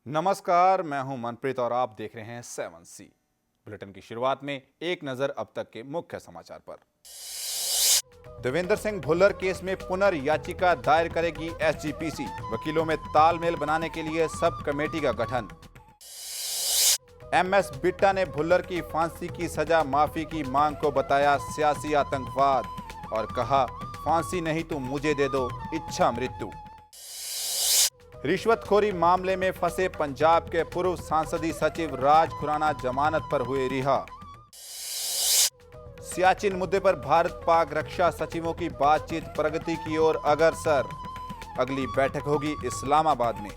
नमस्कार, मैं हूं मनप्रीत और आप देख रहे हैं 7C। बुलेटिन की शुरुआत में एक नजर अब तक के मुख्य समाचार पर। देवेंद्र सिंह भुल्लर केस में पुनर्याचिका दायर करेगी एसजीपीसी। वकीलों में तालमेल बनाने के लिए सब कमेटी का गठन। एमएस बिट्टा ने भुल्लर की फांसी की सजा माफी की मांग को बताया सियासी आतंकवाद और कहा, फांसी नहीं तो मुझे दे दो इच्छा मृत्यु। रिश्वतखोरी मामले में फंसे पंजाब के पूर्व सांसदीय सचिव राज खुराना जमानत पर हुए रिहा। सियाचिन मुद्दे पर भारत पाक रक्षा सचिवों की बातचीत प्रगति की ओर अग्रसर। अगली बैठक होगी इस्लामाबाद में।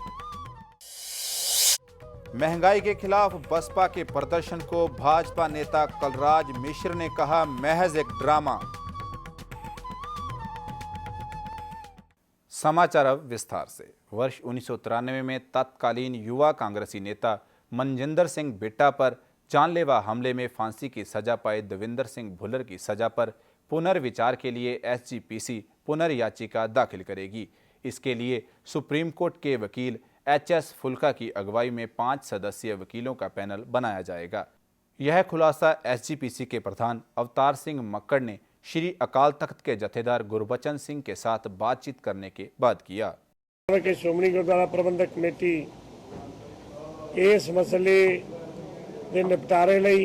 महंगाई के खिलाफ बसपा के प्रदर्शन को भाजपा नेता कलराज मिश्र ने कहा, महज एक ड्रामा। समाचार अब विस्तार से। वर्ष 1993 में तत्कालीन युवा कांग्रेसी नेता मनजिंदर सिंह बिट्टा पर जानलेवा हमले में फांसी की सजा पाए देवेंद्र सिंह भुल्लर की सजा पर पुनर्विचार के लिए एसजीपीसी पुनर्याचिका दाखिल करेगी। इसके लिए सुप्रीम कोर्ट के वकील एचएस फुल्का की अगुवाई में 5 सदस्यीय वकीलों का पैनल बनाया जाएगा। यह खुलासा एसजीपीसी के प्रधान अवतार सिंह मक्कड़ ने श्री अकाल तख्त के जथेदार गुरबचन सिंह के साथ बातचीत करने के बाद किया। श्रोमणी गुरुद्वारा प्रबंधक कमेटी इस मसले के निपटारे लई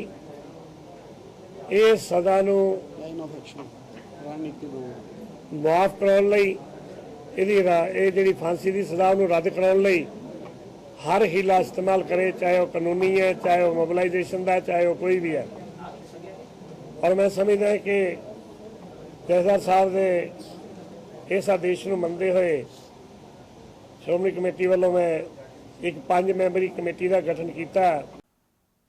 इस सजा नूं मुआफ कराउण लई ये जिहड़ी फांसी की सजा नूं रद्द कराउण लई हर हीला इस्तेमाल करे, चाहे वह कानूनी है, चाहे वह मोबिलाइजेशन का, चाहे वह कोई भी है। और मैं समझदा कि जथेदार साहब ने इस आदेश नूं मनदे होए श्रोमणी कमेटी वालों में एक 5 मैंबरी कमेटी का गठन किया।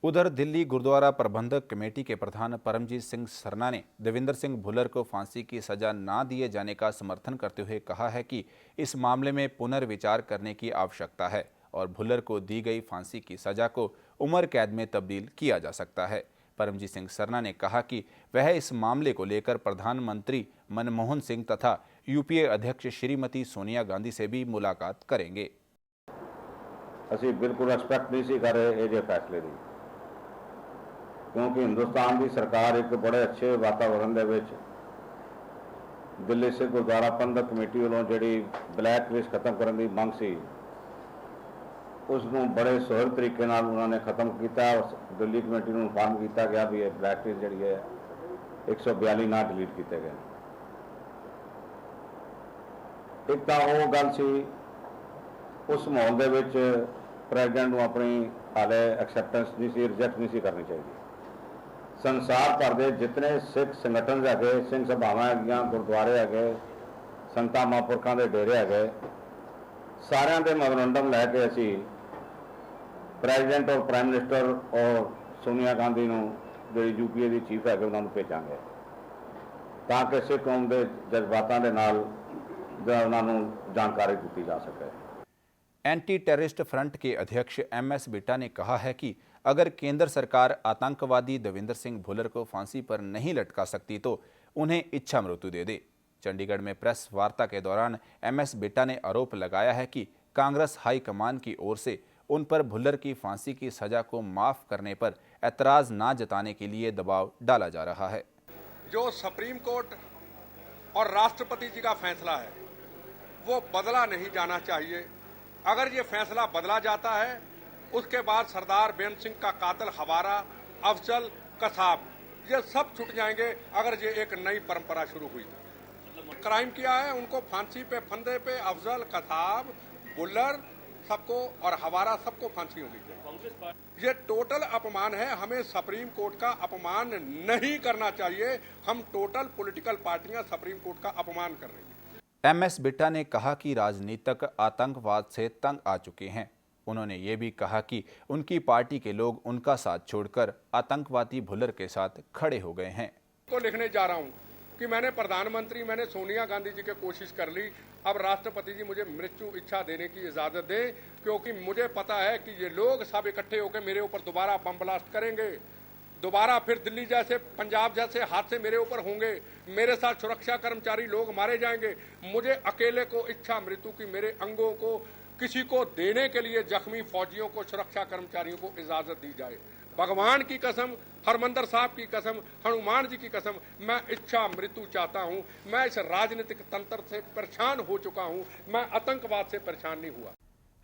उधर दिल्ली गुरुद्वारा प्रबंधक कमेटी के प्रधान परमजीत सिंह सरना ने देवेंद्र सिंह भुल्लर को फांसी की सजा ना दिए जाने का समर्थन करते हुए कहा है कि इस मामले में पुनर्विचार करने की आवश्यकता है और भुल्लर को दी गई फांसी की सजा को उम्र कैद में तब्दील किया जा सकता है। परमजीत सिंह सरना ने कहा कि वह इस मामले को लेकर प्रधानमंत्री मनमोहन सिंह तथा यूपीए अध्यक्ष श्रीमती सोनिया गांधी से भी मुलाकात करेंगे। ਅਸੀਂ बिल्कुल एक्सपैक्ट नहीं कर रहे ये फैसले की, क्योंकि हिंदुस्तान की सरकार एक बड़े अच्छे वातावरण दे विच दिल्ली सिख गुरुद्वारा प्रबंधक कमेटी वालों जी ब्लैक लिस्ट खत्म करने की मंग सी, उसनों बड़े सहज तरीके नाल उन्होंने खत्म किया। दिल्ली कमेटी को इन्फॉर्म किया गया भी ये ब्लैक लिस्ट जी है 142 ना डिलीट किए गए। एक तो वो गल सी उस माहौल दे विच प्रेजिडेंट को अपनी हाले एक्सैप्टेंस नहीं सी, रिजेक्ट नहीं सी करनी चाहिए। संसार भर के जितने सिख संगठन है, सिंह सभावां है, गुरुद्वारे है, संतां महापुरखों के डेरे है, सारिਆਂ के मैमोरेंडम लैके असी प्रेजिडेंट और प्राइम मिनिस्टर और सोनिया गांधी जो यूपीए की चीफ है उन्होंने भेजांगे ताकि सिख कौम के जज्बातों के नाल उन्होंने जानकारी दी जा सके। एंटी टेररिस्ट फ्रंट के अध्यक्ष एमएस बिट्टा ने कहा है कि अगर केंद्र सरकार आतंकवादी देवेंद्र सिंह भुल्लर को फांसी पर नहीं लटका सकती तो उन्हें इच्छा मृत्यु दे दे। चंडीगढ़ में प्रेस वार्ता के दौरान एमएस बिट्टा ने आरोप लगाया है कि कांग्रेस हाईकमान की ओर से उन पर भुल्लर की फांसी की सजा को माफ करने पर एतराज ना जताने के लिए दबाव डाला जा रहा है। जो सुप्रीम कोर्ट और राष्ट्रपति जी का फैसला है वो बदला नहीं जाना चाहिए। अगर ये फैसला बदला जाता है उसके बाद सरदार बेअंत सिंह का कातिल हवारा, अफजल, कसाब ये सब छूट जाएंगे। अगर ये एक नई परंपरा शुरू हुई तो क्राइम किया है उनको फांसी पे, फंदे पे, अफजल, कसाब, भुल्लर सबको और हवारा सबको फांसी होनी चाहिए। ये टोटल अपमान है, हमें सुप्रीम कोर्ट का अपमान नहीं करना चाहिए। हम टोटल पॉलिटिकल पार्टियां सुप्रीम कोर्ट का अपमान कर रही हैं। एमएस बिट्टा ने कहा कि राजनीतिक आतंकवाद से तंग आ चुके हैं। उन्होंने ये भी कहा कि उनकी पार्टी के लोग उनका साथ छोड़कर आतंकवादी भुल्लर के साथ खड़े हो गए हैं। तो लिखने जा रहा हूं कि मैंने सोनिया गांधी जी की कोशिश कर ली, अब राष्ट्रपति जी मुझे मृत्यु इच्छा देने की इजाजत दें, क्योंकि मुझे पता है कि ये लोग सब इकट्ठे होकर मेरे ऊपर दोबारा बम ब्लास्ट करेंगे। दोबारा फिर दिल्ली जैसे, पंजाब जैसे हादसे मेरे ऊपर होंगे, मेरे साथ सुरक्षा कर्मचारी लोग मारे जाएंगे। मुझे अकेले को इच्छा मृत्यु की मेरे अंगों को किसी को देने के लिए जख्मी फौजियों को, सुरक्षा कर्मचारियों को इजाजत दी जाए। भगवान की कसम, हरमंदर साहब की कसम, हनुमान जी की कसम, मैं इच्छा मृत्यु चाहता हूं। मैं इस राजनीतिक तंत्र से परेशान हो चुका हूं, मैं आतंकवाद से परेशान नहीं हुआ।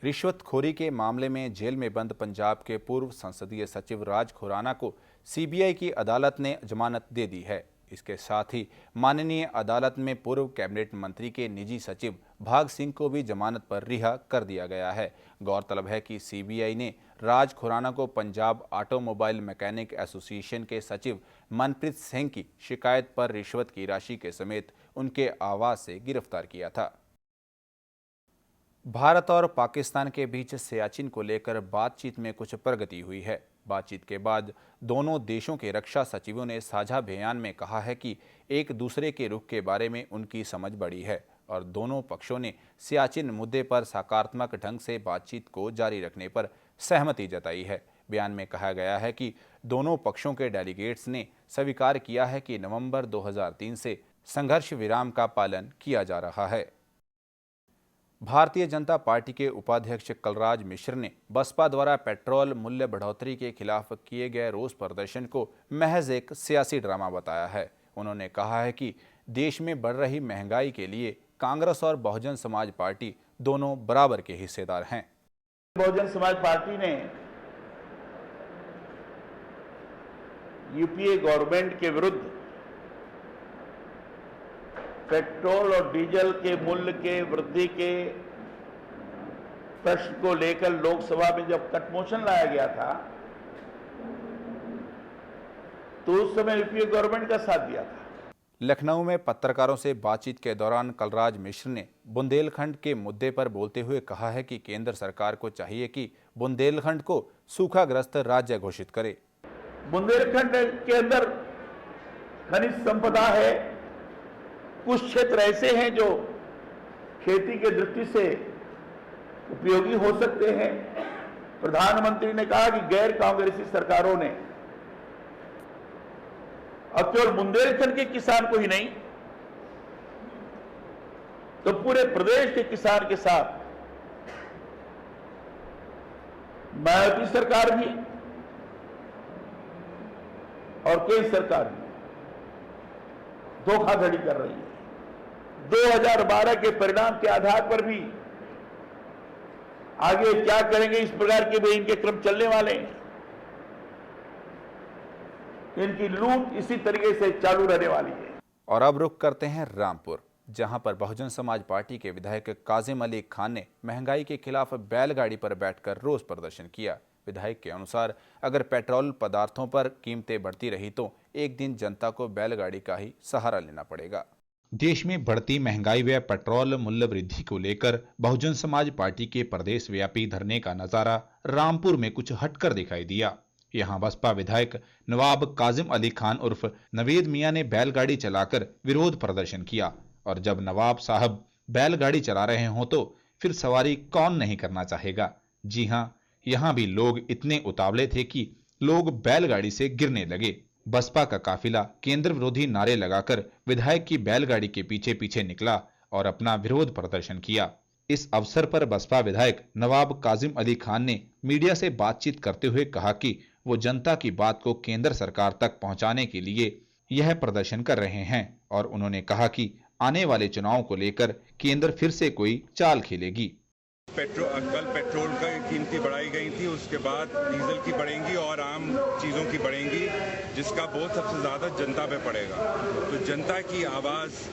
रिश्वतखोरी के मामले में जेल में बंद पंजाब के पूर्व संसदीय सचिव राज खुराना को सीबीआई की अदालत ने जमानत दे दी है। इसके साथ ही माननीय अदालत में पूर्व कैबिनेट मंत्री के निजी सचिव भाग सिंह को भी जमानत पर रिहा कर दिया गया है। गौरतलब है कि सीबीआई ने राज खुराना को पंजाब ऑटोमोबाइल मैकेनिक एसोसिएशन के सचिव मनप्रीत सिंह की शिकायत पर रिश्वत की राशि के समेत उनके आवास से गिरफ्तार किया था। भारत और पाकिस्तान के बीच सियाचिन को लेकर बातचीत में कुछ प्रगति हुई है। बातचीत के बाद दोनों देशों के रक्षा सचिवों ने साझा बयान में कहा है कि एक दूसरे के रुख के बारे में उनकी समझ बढ़ी है और दोनों पक्षों ने सियाचिन मुद्दे पर सकारात्मक ढंग से बातचीत को जारी रखने पर सहमति जताई है। बयान में कहा गया है कि दोनों पक्षों के डेलीगेट्स ने स्वीकार किया है कि नवंबर 2003 से संघर्ष विराम का पालन किया जा रहा है। भारतीय जनता पार्टी के उपाध्यक्ष कलराज मिश्र ने बसपा द्वारा पेट्रोल मूल्य बढ़ोतरी के खिलाफ किए गए रोष प्रदर्शन को महज एक सियासी ड्रामा बताया है। उन्होंने कहा है कि देश में बढ़ रही महंगाई के लिए कांग्रेस और बहुजन समाज पार्टी दोनों बराबर के हिस्सेदार हैं। बहुजन समाज पार्टी ने यूपीए गवर्नमेंट के विरुद्ध पेट्रोल और डीजल के मूल्य के वृद्धि के प्रश्न को लेकर लोकसभा में जब कट मोशन लाया गया था तो उस समय यूपीए गवर्नमेंट का साथ दिया था। लखनऊ में पत्रकारों से बातचीत के दौरान कलराज मिश्र ने बुंदेलखंड के मुद्दे पर बोलते हुए कहा है कि केंद्र सरकार को चाहिए कि बुंदेलखंड को सूखाग्रस्त राज्य घोषित करे। बुंदेलखंड के अंदर खनिज संपदा है, कुछ क्षेत्र ऐसे हैं जो खेती के दृष्टि से उपयोगी हो सकते हैं। प्रधानमंत्री ने कहा कि गैर कांग्रेसी सरकारों ने अब केवल बुंदेलखंड के किसान को ही नहीं तो पूरे प्रदेश के किसान के साथ मायावती सरकार भी और केंद्र सरकार भी धोखाधड़ी कर रही है। 2012 के परिणाम के आधार पर भी आगे क्या करेंगे इस प्रकार के भी इनके क्रम चलने वाले हैं। इनकी लूट इसी तरीके से चालू रहने वाली है। और अब रुख करते हैं रामपुर, जहां पर बहुजन समाज पार्टी के विधायक काजिम अली खान ने महंगाई के खिलाफ बैलगाड़ी पर बैठकर रोष प्रदर्शन किया। विधायक के अनुसार अगर पेट्रोल पदार्थों पर कीमतें बढ़ती रही तो एक दिन जनता को बैलगाड़ी का ही सहारा लेना पड़ेगा। देश में बढ़ती महंगाई व पेट्रोल मूल्य वृद्धि को लेकर बहुजन समाज पार्टी के प्रदेश व्यापी धरने का नजारा रामपुर में कुछ हटकर दिखाई दिया। यहां बसपा विधायक नवाब काजिम अली खान उर्फ नवेद मियां ने बैलगाड़ी चलाकर विरोध प्रदर्शन किया। और जब नवाब साहब बैलगाड़ी चला रहे हों तो फिर सवारी कौन नहीं करना चाहेगा। जी हां, यहां भी लोग इतने उतावले थे कि लोग बैलगाड़ी से गिरने लगे। बसपा का काफिला केंद्र विरोधी नारे लगाकर विधायक की बैलगाड़ी के पीछे पीछे निकला और अपना विरोध प्रदर्शन किया। इस अवसर पर बसपा विधायक नवाब काजिम अली खान ने मीडिया से बातचीत करते हुए कहा कि वो जनता की बात को केंद्र सरकार तक पहुंचाने के लिए यह प्रदर्शन कर रहे हैं और उन्होंने कहा कि आने वाले चुनाव को लेकर केंद्र फिर से कोई चाल खेलेगी। कल पेट्रोल की कीमतें बढ़ाई गई थी, उसके बाद डीजल की बढ़ेंगी और आम चीज़ों की बढ़ेंगी, जिसका बोझ सबसे ज़्यादा जनता पे पड़ेगा। तो जनता की आवाज़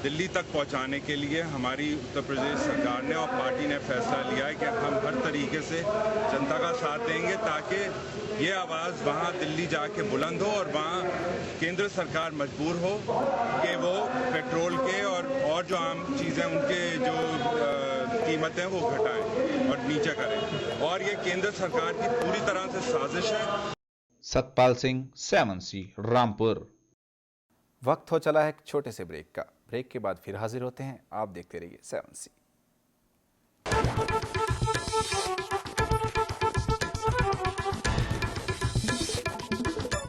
दिल्ली तक पहुंचाने के लिए हमारी उत्तर प्रदेश सरकार ने और पार्टी ने फैसला लिया है कि हम हर तरीके से जनता का साथ देंगे ताकि ये आवाज़ वहाँ दिल्ली जाके बुलंद हो और वहाँ केंद्र सरकार मजबूर हो कि वो पेट्रोल के और जो आम चीज़ें उनके जो कीमतें वो घटाएं और नीचे करें। और ये केंद्र सरकार की पूरी तरह से साजिश है। सतपाल सिंह, 7C, रामपुर। वक्त हो चला है एक छोटे से ब्रेक का। ब्रेक के बाद फिर हाजिर होते हैं। आप देखते रहिए 7C।